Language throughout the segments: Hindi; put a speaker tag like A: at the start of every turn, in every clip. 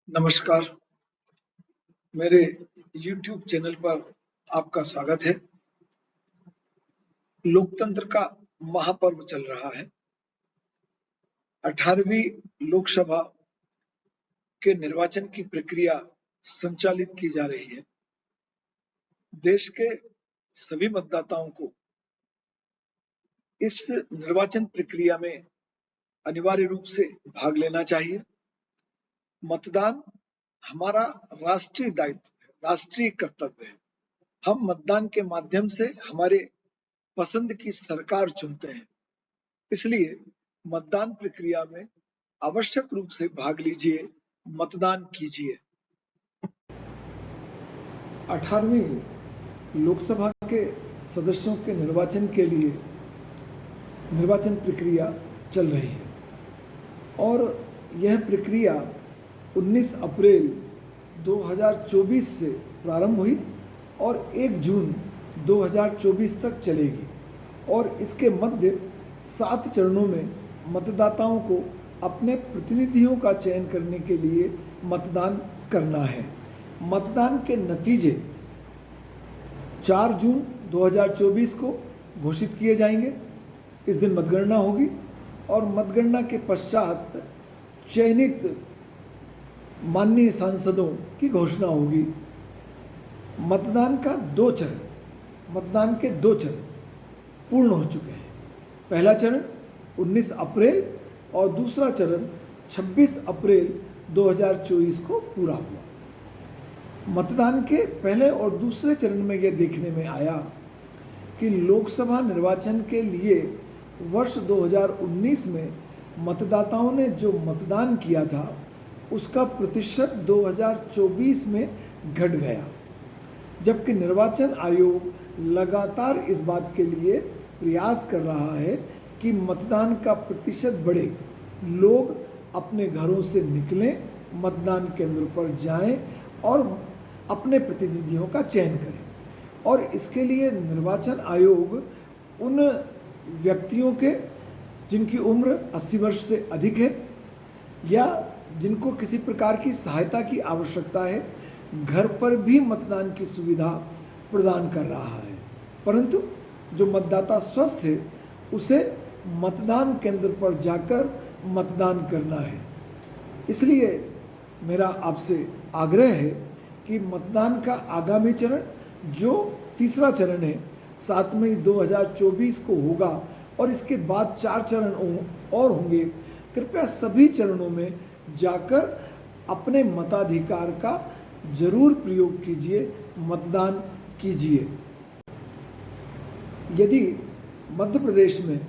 A: नमस्कार, मेरे YouTube चैनल पर आपका स्वागत है। लोकतंत्र का महापर्व चल रहा है। 18वीं लोकसभा के निर्वाचन की प्रक्रिया संचालित की जा रही है। देश के सभी मतदाताओं को इस निर्वाचन प्रक्रिया में अनिवार्य रूप से भाग लेना चाहिए। मतदान हमारा राष्ट्रीय दायित्व है, राष्ट्रीय कर्तव्य है। हम मतदान के माध्यम से हमारे पसंद की सरकार चुनते हैं। इसलिए मतदान प्रक्रिया में आवश्यक रूप से भाग लीजिए, मतदान कीजिए।
B: 18वीं लोकसभा के सदस्यों के निर्वाचन के लिए निर्वाचन प्रक्रिया चल रही है और यह प्रक्रिया 19 अप्रैल 2024 से प्रारंभ हुई और 1 जून 2024 तक चलेगी और इसके मध्य 7 चरणों में मतदाताओं को अपने प्रतिनिधियों का चयन करने के लिए मतदान करना है। मतदान के नतीजे 4 जून 2024 को घोषित किए जाएंगे। इस दिन मतगणना होगी और मतगणना के पश्चात चयनित माननीय सांसदों की घोषणा होगी। मतदान के 2 चरण पूर्ण हो चुके हैं। पहला चरण 19 अप्रैल और दूसरा चरण 26 अप्रैल 2024 को पूरा हुआ। मतदान के पहले और दूसरे चरण में यह देखने में आया कि लोकसभा निर्वाचन के लिए वर्ष 2019 में मतदाताओं ने जो मतदान किया था उसका प्रतिशत 2024 में घट गया, जबकि निर्वाचन आयोग लगातार इस बात के लिए प्रयास कर रहा है कि मतदान का प्रतिशत बढ़े। लोग अपने घरों से निकलें, मतदान केंद्र पर जाएं और अपने प्रतिनिधियों का चयन करें। और इसके लिए निर्वाचन आयोग उन व्यक्तियों के जिनकी उम्र 80 वर्ष से अधिक है या जिनको किसी प्रकार की सहायता की आवश्यकता है, घर पर भी मतदान की सुविधा प्रदान कर रहा है। परंतु जो मतदाता स्वस्थ है उसे मतदान केंद्र पर जाकर मतदान करना है। इसलिए मेरा आपसे आग्रह है कि मतदान का आगामी चरण जो तीसरा चरण है 7 मई 2024 को होगा और इसके बाद 4 चरण और होंगे। कृपया सभी चरणों में जाकर अपने मताधिकार का जरूर प्रयोग कीजिए, मतदान कीजिए। यदि मध्य प्रदेश में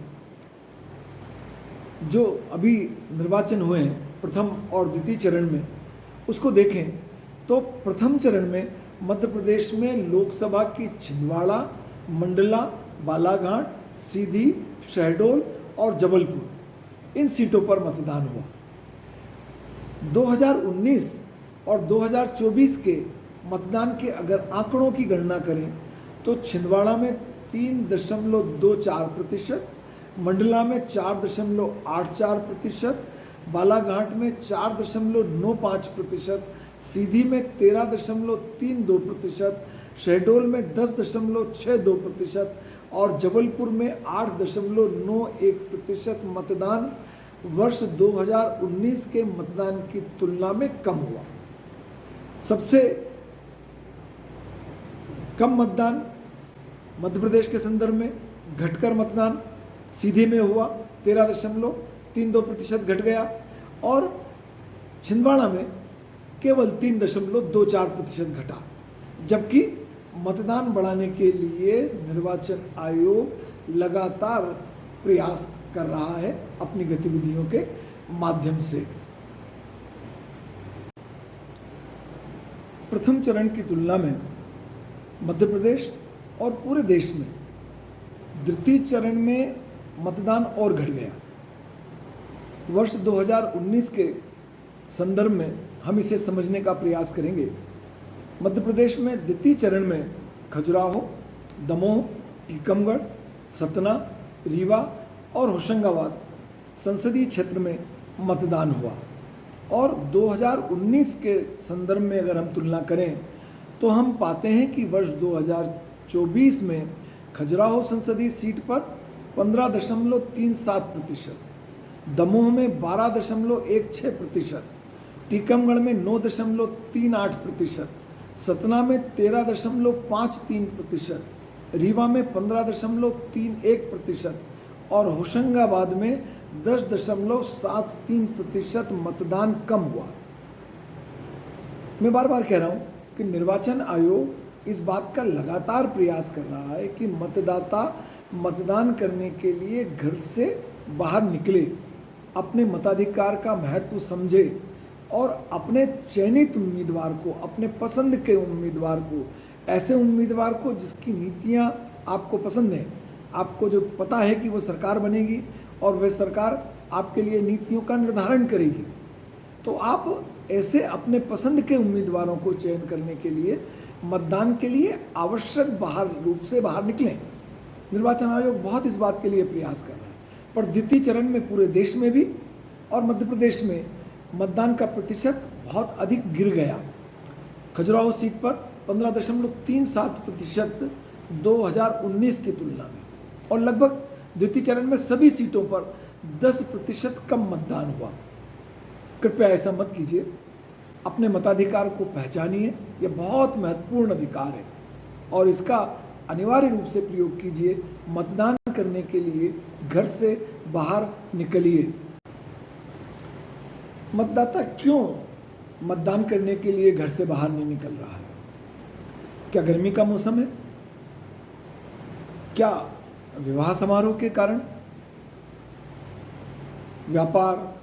B: जो अभी निर्वाचन हुए हैं प्रथम और द्वितीय चरण में उसको देखें तो प्रथम चरण में मध्य प्रदेश में लोकसभा की छिंदवाड़ा, मंडला, बालाघाट, सीधी, शहडोल और जबलपुर इन सीटों पर मतदान हुआ। 2019 और 2024 के मतदान के अगर आंकड़ों की गणना करें तो छिंदवाड़ा में 3.24%, मंडला में 4.84%, बालाघाट में 4.95%, सीधी में 13.32%, शहडोल में 10.62% और जबलपुर में 8.91% मतदान वर्ष 2019 के मतदान की तुलना में कम हुआ। सबसे कम मतदान मध्य प्रदेश के संदर्भ में घटकर मतदान सीधे में हुआ, 13.32% घट गया और छिंदवाड़ा में केवल 3.24% घटा। जबकि मतदान बढ़ाने के लिए निर्वाचन आयोग लगातार प्रयास कर रहा है अपनी गतिविधियों के माध्यम से। प्रथम चरण की तुलना में मध्य प्रदेश और पूरे देश में द्वितीय चरण में मतदान और घट गया। वर्ष 2019 के संदर्भ में हम इसे समझने का प्रयास करेंगे। मध्य प्रदेश में द्वितीय चरण में खजुराहो, दमोह, टीकमगढ़, सतना, रीवा और होशंगाबाद संसदीय क्षेत्र में मतदान हुआ। और 2019 के संदर्भ में अगर हम तुलना करें तो हम पाते हैं कि वर्ष 2024 में खजुराहो संसदीय सीट पर 15.37%, दमोह में 12.16%, टीकमगढ़ में 9.38%, सतना में 13.53%, रीवा में 15.31% और होशंगाबाद में 10.73% मतदान कम हुआ। मैं बार बार कह रहा हूँ कि निर्वाचन आयोग इस बात का लगातार प्रयास कर रहा है कि मतदाता मतदान करने के लिए घर से बाहर निकले, अपने मताधिकार का महत्व समझे और अपने चयनित उम्मीदवार को, अपने पसंद के उम्मीदवार को, ऐसे उम्मीदवार को जिसकी नीतियां आपको पसंद हैं, आपको जो पता है कि वो सरकार बनेगी और वह सरकार आपके लिए नीतियों का निर्धारण करेगी, तो आप ऐसे अपने पसंद के उम्मीदवारों को चयन करने के लिए मतदान के लिए आवश्यक रूप से बाहर निकलें। निर्वाचन आयोग बहुत इस बात के लिए प्रयास कर रहा है, पर द्वितीय चरण में पूरे देश में भी और मध्य प्रदेश में मतदान का प्रतिशत बहुत अधिक गिर गया। खजुराहो सीट पर 15.37% 2019 की तुलना में, और लगभग द्वितीय चरण में सभी सीटों पर 10% कम मतदान हुआ। कृपया ऐसा मत कीजिए, अपने मताधिकार को पहचानिए, यह बहुत महत्वपूर्ण अधिकार है और इसका अनिवार्य रूप से प्रयोग कीजिए। मतदान करने के लिए घर से बाहर निकलिए। मतदाता क्यों मतदान करने के लिए घर से बाहर नहीं निकल रहा है? क्या गर्मी का मौसम है? क्या विवाह समारोह के कारण? व्यापार,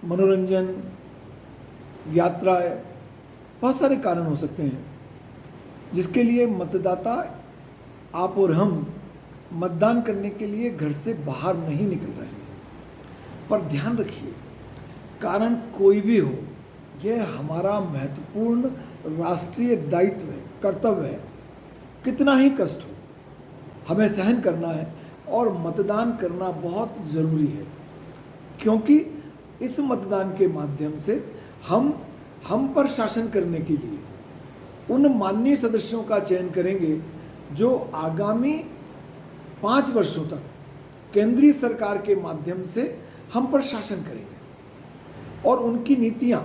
B: मनोरंजन, यात्राएं, बहुत सारे कारण हो सकते हैं जिसके लिए मतदाता, आप और हम मतदान करने के लिए घर से बाहर नहीं निकल रहे हैं। पर ध्यान रखिए, कारण कोई भी हो, यह हमारा महत्वपूर्ण राष्ट्रीय दायित्व है, कर्तव्य है। कितना ही कष्ट हो, हमें सहन करना है और मतदान करना बहुत ज़रूरी है, क्योंकि इस मतदान के माध्यम से हम पर शासन करने के लिए उन माननीय सदस्यों का चयन करेंगे जो आगामी 5 वर्षों तक केंद्रीय सरकार के माध्यम से हम पर शासन करेंगे और उनकी नीतियां,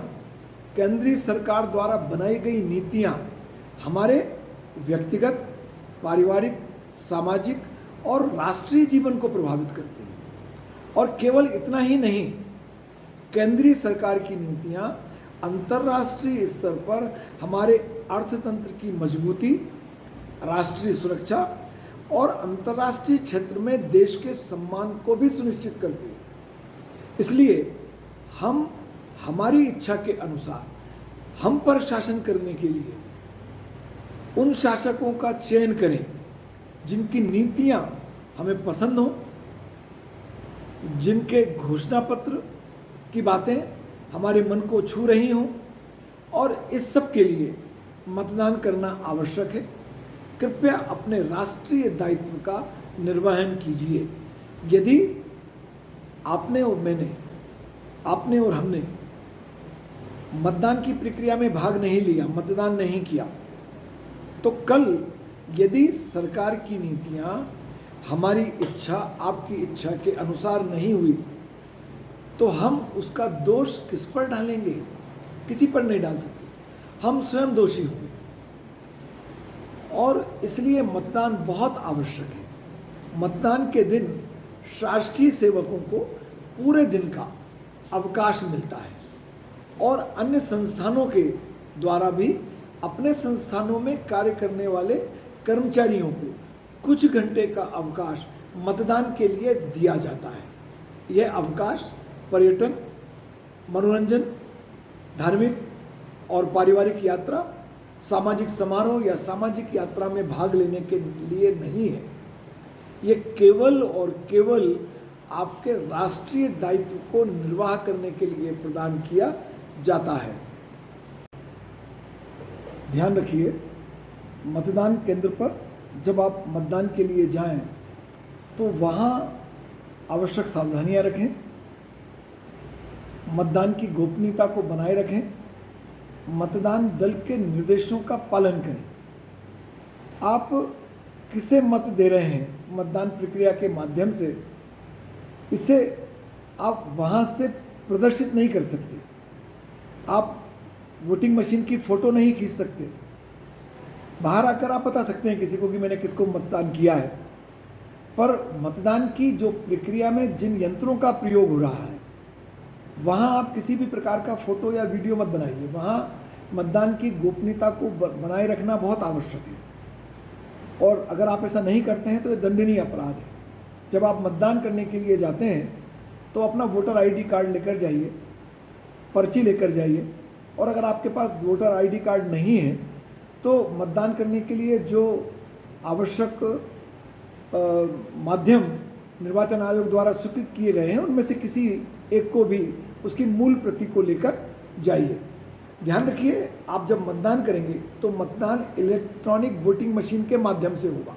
B: केंद्रीय सरकार द्वारा बनाई गई नीतियां हमारे व्यक्तिगत, पारिवारिक, सामाजिक और राष्ट्रीय जीवन को प्रभावित करती हैं। और केवल इतना ही नहीं, केंद्रीय सरकार की नीतियां अंतर्राष्ट्रीय स्तर पर हमारे अर्थतंत्र की मजबूती, राष्ट्रीय सुरक्षा और अंतर्राष्ट्रीय क्षेत्र में देश के सम्मान को भी सुनिश्चित करती है। इसलिए हम हमारी इच्छा के अनुसार हम पर शासन करने के लिए उन शासकों का चयन करें जिनकी नीतियां हमें पसंद हों, जिनके घोषणा पत्र की बातें हमारे मन को छू रही हों, और इस सब के लिए मतदान करना आवश्यक है। कृपया अपने राष्ट्रीय दायित्व का निर्वहन कीजिए। यदि आपने और मैंने, आपने और हमने मतदान की प्रक्रिया में भाग नहीं लिया, मतदान नहीं किया, तो कल यदि सरकार की नीतियां हमारी इच्छा, आपकी इच्छा के अनुसार नहीं हुई, तो हम उसका दोष किस पर डालेंगे? किसी पर नहीं डाल सकते, हम स्वयं दोषी होंगे। और इसलिए मतदान बहुत आवश्यक है। मतदान के दिन शासकीय सेवकों को पूरे दिन का अवकाश मिलता है और अन्य संस्थानों के द्वारा भी अपने संस्थानों में कार्य करने वाले कर्मचारियों को कुछ घंटे का अवकाश मतदान के लिए दिया जाता है। यह अवकाश पर्यटन, मनोरंजन, धार्मिक और पारिवारिक यात्रा, सामाजिक समारोह या सामाजिक यात्रा में भाग लेने के लिए नहीं है। ये केवल और केवल आपके राष्ट्रीय दायित्व को निर्वाह करने के लिए प्रदान किया जाता है। ध्यान रखिए, मतदान केंद्र पर जब आप मतदान के लिए जाएं तो वहाँ आवश्यक सावधानियां रखें। मतदान की गोपनीयता को बनाए रखें, मतदान दल के निर्देशों का पालन करें। आप किसे मत दे रहे हैं मतदान प्रक्रिया के माध्यम से, इसे आप वहाँ से प्रदर्शित नहीं कर सकते। आप वोटिंग मशीन की फ़ोटो नहीं खींच सकते। बाहर आकर आप बता सकते हैं किसी को कि मैंने किसको मतदान किया है, पर मतदान की जो प्रक्रिया में जिन यंत्रों का प्रयोग हो रहा है वहाँ आप किसी भी प्रकार का फ़ोटो या वीडियो मत बनाइए। वहाँ मतदान की गोपनीयता को बनाए रखना बहुत आवश्यक है, और अगर आप ऐसा नहीं करते हैं तो ये दंडनीय अपराध है। जब आप मतदान करने के लिए जाते हैं तो अपना वोटर आईडी कार्ड लेकर जाइए, पर्ची लेकर जाइए, और अगर आपके पास वोटर आईडी कार्ड नहीं है तो मतदान करने के लिए जो आवश्यक माध्यम निर्वाचन आयोग द्वारा स्वीकृत किए गए हैं उनमें से किसी एक को भी उसकी मूल प्रति को लेकर जाइए। ध्यान रखिए, आप जब मतदान करेंगे तो मतदान इलेक्ट्रॉनिक वोटिंग मशीन के माध्यम से होगा,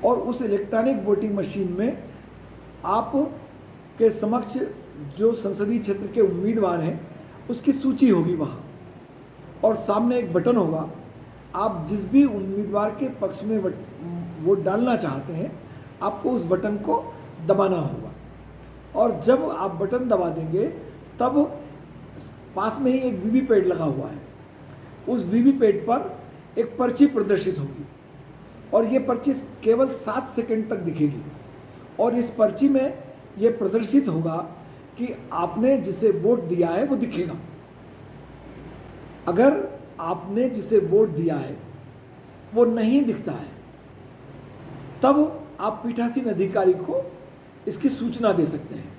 B: और उस इलेक्ट्रॉनिक वोटिंग मशीन में आप के समक्ष जो संसदीय क्षेत्र के उम्मीदवार हैं उसकी सूची होगी वहाँ, और सामने एक बटन होगा। आप जिस भी उम्मीदवार के पक्ष में वोट डालना चाहते हैं आपको उस बटन को दबाना होगा, और जब आप बटन दबा देंगे तब पास में ही एक वीवीपैट लगा हुआ है। उस वीवीपैट पर एक पर्ची प्रदर्शित होगी, और ये पर्ची केवल 7 सेकंड तक दिखेगी, और इस पर्ची में ये प्रदर्शित होगा कि आपने जिसे वोट दिया है वो दिखेगा। अगर आपने जिसे वोट दिया है वो नहीं दिखता है तब आप पीठासीन अधिकारी को इसकी सूचना दे सकते हैं।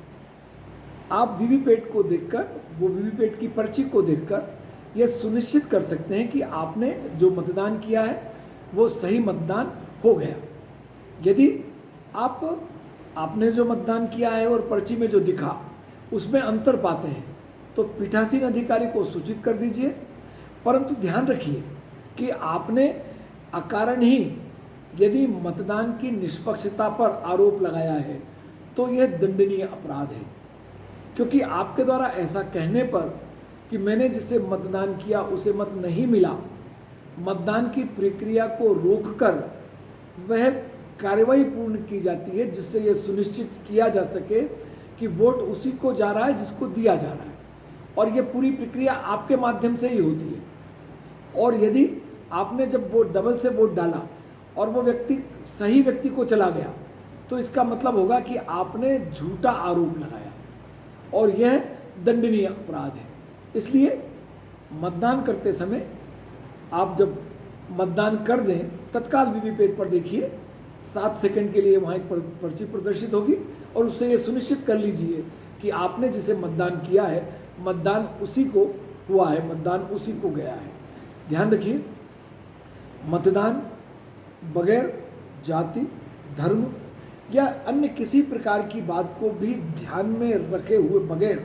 B: आप वीवीपैट को देखकर, वो वीवीपैट की पर्ची को देखकर यह सुनिश्चित कर सकते हैं कि आपने जो मतदान किया है वो सही मतदान हो गया। यदि आपने जो मतदान किया है और पर्ची में जो दिखा उसमें अंतर पाते हैं तो पीठासीन अधिकारी को सूचित कर दीजिए, परंतु ध्यान रखिए कि आपने अकारण ही यदि मतदान की निष्पक्षता पर आरोप लगाया है तो यह दंडनीय अपराध है, क्योंकि आपके द्वारा ऐसा कहने पर कि मैंने जिसे मतदान किया उसे मत नहीं मिला, मतदान की प्रक्रिया को रोककर वह कार्रवाई पूर्ण की जाती है जिससे यह सुनिश्चित किया जा सके कि वोट उसी को जा रहा है जिसको दिया जा रहा है, और यह पूरी प्रक्रिया आपके माध्यम से ही होती है। और यदि आपने जब वोट डबल से वोट डाला और वो व्यक्ति सही व्यक्ति को चला गया तो इसका मतलब होगा कि आपने झूठा आरोप लगाया, और यह दंडनीय अपराध है। इसलिए मतदान करते समय आप जब मतदान कर दें तत्काल वीवीपैट पर देखिए, 7 सेकंड के लिए वहाँ एक पर्ची प्रदर्शित होगी, और उससे ये सुनिश्चित कर लीजिए कि आपने जिसे मतदान किया है मतदान उसी को हुआ है, मतदान उसी को गया है। ध्यान रखिए, मतदान बगैर जाति, धर्म या अन्य किसी प्रकार की बात को भी ध्यान में रखे हुए बगैर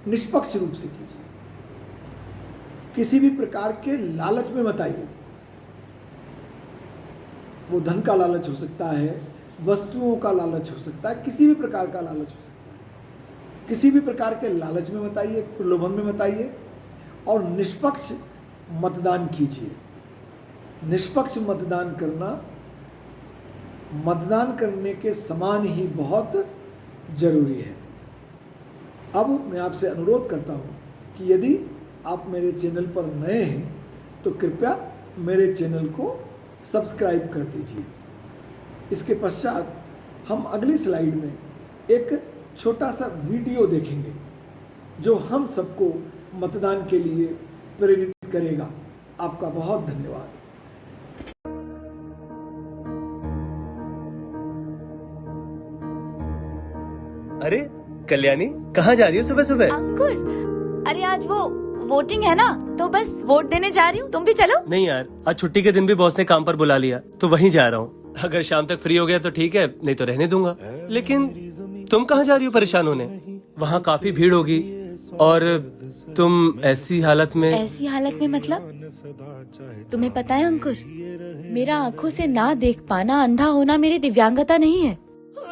B: निष्पक्ष रूप से कीजिए। किसी भी प्रकार के लालच में मत आइए। वो धन का लालच हो सकता है, वस्तुओं का लालच हो सकता है, किसी भी प्रकार का लालच हो सकता है। किसी भी प्रकार के लालच में मत आइए, प्रलोभन में मत आइए, और निष्पक्ष मतदान कीजिए। निष्पक्ष मतदान करना मतदान करने के समान ही बहुत जरूरी है। अब मैं आपसे अनुरोध करता हूं कि यदि आप मेरे चैनल पर नए हैं तो कृपया मेरे चैनल को सब्सक्राइब कर दीजिए। इसके पश्चात हम अगली स्लाइड में एक छोटा सा वीडियो देखेंगे जो हम सबको मतदान के लिए प्रेरित करेगा। आपका बहुत धन्यवाद।
C: अरे कल्याणी, कहाँ जा रही हो सुबह सुबह?
D: अंकुर, अरे आज वो वोटिंग है ना, तो बस वोट देने जा रही हूँ। तुम भी चलो।
C: नहीं यार, आज छुट्टी के दिन भी बॉस ने काम पर बुला लिया तो वहीं जा रहा हूँ। अगर शाम तक फ्री हो गया तो ठीक है, नहीं तो रहने दूंगा। लेकिन तुम कहाँ जा रही हो परेशान होने? वहाँ काफी भीड़ होगी, और तुम ऐसी हालत में
D: मतलब? तुम्हें पता है अंकुर, मेरा आंखों से ना देख पाना, अंधा होना मेरी दिव्यांगता नहीं है।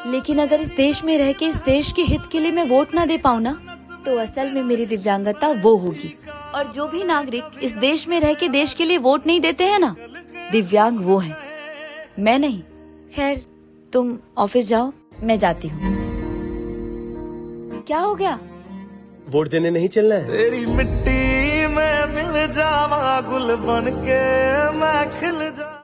D: लेकिन अगर इस देश में रह के इस देश के हित के लिए मैं वोट ना दे पाऊँ ना, तो असल में मेरी दिव्यांगता वो होगी। और जो भी नागरिक इस देश में रह के देश के लिए वोट नहीं देते हैं ना, दिव्यांग वो है, मैं नहीं। खैर, तुम ऑफिस जाओ, मैं जाती हूँ। क्या हो गया?
C: वोट देने नहीं चलना है?
E: तेरी मिट्टी में मिल जावा, गुल बन के मैं खिल जा।